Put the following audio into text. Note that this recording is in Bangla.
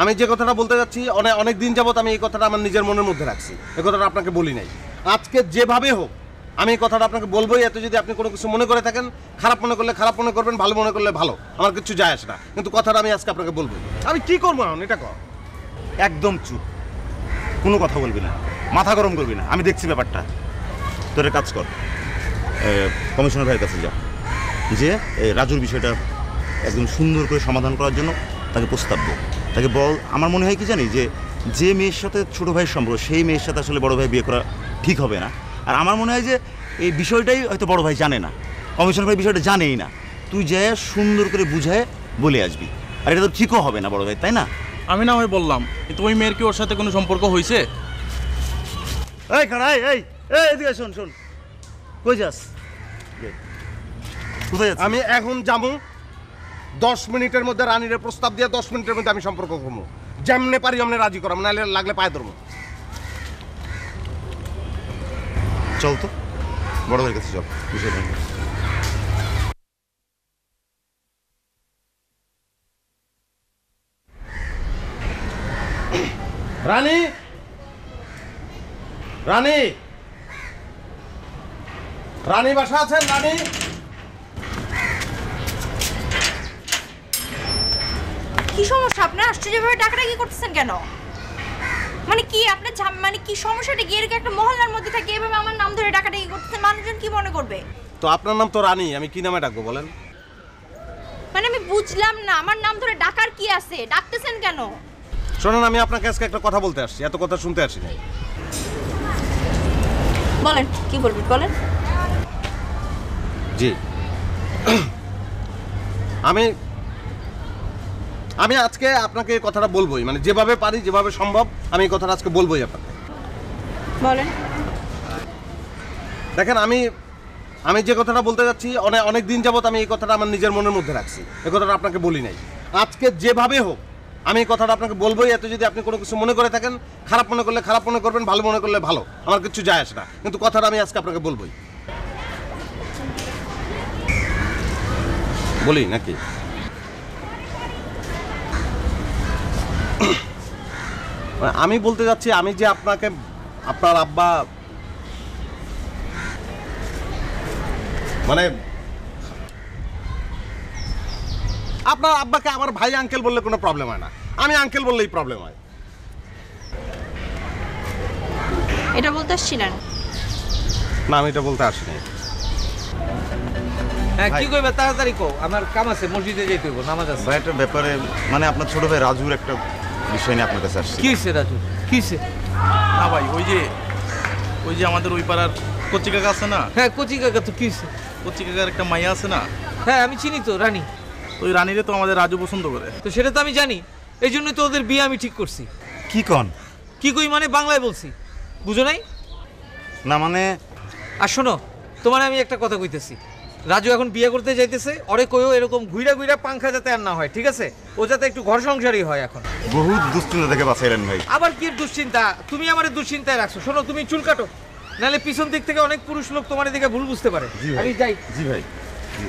আমি যে কথাটা বলতে যাচ্ছি অনেক দিন যাবত আমি এই কথাটা আমার নিজের মনের মধ্যে রাখছি, এই কথাটা আপনাকে বলি নাই। আজকে যেভাবে হোক আমি এই কথাটা আপনাকে বলবোই। এত যদি আপনি কোনো কিছু মনে করে থাকেন, খারাপ মনে করলে খারাপ মনে করবেন, ভালো মনে করলে ভালো, আমার কিছু যায় আসে না, কিন্তু কথাটা আমি আজকে আপনাকে বলবোই। আমি কি করবো এখন এটা কর। একদম চুপ, কোনো কথা বলবি না, মাথা গরম করবি না, আমি দেখছি ব্যাপারটা। তোর কাজ কর, কমিশনার ভাইয়ের কাছে যা, যে রাজুর বিষয়টা একদম সুন্দর করে সমাধান করার জন্য তাকে প্রস্তাব দে। তাকে বল, আমার মনে হয় কি জানি, যে মেয়ের সাথে ছোটো ভাইয়ের সম্পর্ক, সেই মেয়ের সাথে আসলে বড় ভাই বিয়ে করা ঠিক হবে না। আর আমার মনে হয় যে এই বিষয়টাই হয়তো বড় ভাই জানে না, কমিশনার ভাই বিষয়টা জানেই না। তুই যে সুন্দর করে বুঝায় বলে আসবি, আর এটা তো ঠিকও হবে না বড় ভাই, তাই না? আমি না হয় বললাম, কিন্তু ওই মেয়ের কি ওর সাথে কোনো সম্পর্ক হয়েছে? এই খাড়াই, এদিকে শোন, কই যাস? কোথায় যাচ্ছিস? আমি এখন যাবো 10 মিনিটের মধ্যে রানীর প্রস্তাব দিয়ে 10 মিনিটের মধ্যে আমি সম্পর্ক করবো। যেমনে পারি আমি রাজি করাম, নাহলে লাগলে পায়ে ধরবো। চল তো বড় ভাইয়ের কাছে চল, বিষয়টা নিয়ে। রানী, রানী, রানী বাসা আছেন? রানী, কি সমস্যা আপনার? আশ্চর্যভাবে ডাকাডাকি করতেছেন কেন? মানে কি আপনার মানে কি সমস্যাটা? গিয়ে একটা মহল্লার মধ্যে থাকে এভাবে আমার নাম ধরে ডাকাডাকি করতেছেন, মানুষজন কি মনে করবে? তো আপনার নাম তো রানী, আমি কি নামে ডাকবো বলেন? মানে আমি বুঝলাম না, আমার নাম ধরে ডাকার কি আছে? ডাকতেছেন কেন? শোনেন, আমি আপনাকে আজকে একটা কথা বলতে আসছি, এত কথা শুনতে আসি নাই। বলেন, কি বলবেন বলেন। জি, আমি আজকে আপনাকে এই কথাটা বলবোই, মানে যেভাবে পারি, যেভাবে সম্ভব আমি এই কথাটা আজকে বলবোই আপনাকে। বলেন। দেখেন, আমি যে কথাটা বলতে যাচ্ছি অনেক দিন যাবত আমি এই কথাটা আমার নিজের মনের মধ্যে রাখছি, এই কথাটা আপনাকে বলি নাই। আজকে যেভাবে হোক আমি এই কথাটা আপনাকে বলবোই। এত যদি আপনি কোনো কিছু মনে করে থাকেন, খারাপ মনে করলে খারাপ মনে করবেন, ভালো মনে করলে ভালো, আমার কিছু যায় আসে না, কিন্তু কথাটা আমি আজকে আপনাকে বলবোই। বলি নাকি? আমি বলতে যাচ্ছি, আমি যে আপনাকে, আপনার আব্বা, মানে আপনার আব্বাকে আমার ভাই আঙ্কেল বললে কোনো প্রবলেম হয় না, আমি আঙ্কেল বললেই প্রবলেম হয়। এটা বলতে আসছিলেন? না, আমি এটা বলতে আসিনি। হ্যাঁ, কি কইবে তাড়াতাড়ি কও, আমার কাম আছে, মসজিদে যাইতে হইব, নামাজ আছে। ভাই একটা ব্যাপারে, মানে আপনার ছোট ভাই রাজুর একটা বিষয় নিয়ে আপনার কাছে আসছি। কি হইছে রাজু, কি হইছে? না ভাই, ওই যে আমাদের ওই পাড়ার কচি কাকা আছে না, হ্যাঁ, কচি কাকা, তো কি হইছে? কচি কাকার একটা মাইয়া আছে না, হ্যাঁ আমি চিনি তো, রানী। তো ওই রানীরে তো আমাদের রাজু পছন্দ করে। তো সেটা তো আমি জানি, এই জন্যই তো ওদের বিয়ে আমি ঠিক করছি। কি কন? কি কই মানে বাংলায় বলছি, বুঝো নাই? না মানে, আর শোনো, তোমার আমি একটা কথা কইতেছি, রাজু এখন বিয়ে করতে যাইতেছে, ওরে কইও এরকম ঘুইরা ঘুইরা পাংখা যাতে আর না হয়, ঠিক আছে? ও যাতে একটু ঘর সংসারই হয়। এখন বহুত দুশ্চিন্তা থেকে বাঁচাইলেন ভাই। আবার কি দুশ্চিন্তা? তুমি আমার দুশ্চিন্তায় রাখছো। শোনো, তুমি চুল কাটো, নাহলে পিছন দিক থেকে অনেক পুরুষ লোক তোমার দিকে ভুল বুঝতে পারে। জি ভাই। আমি যাই। জি ভাই।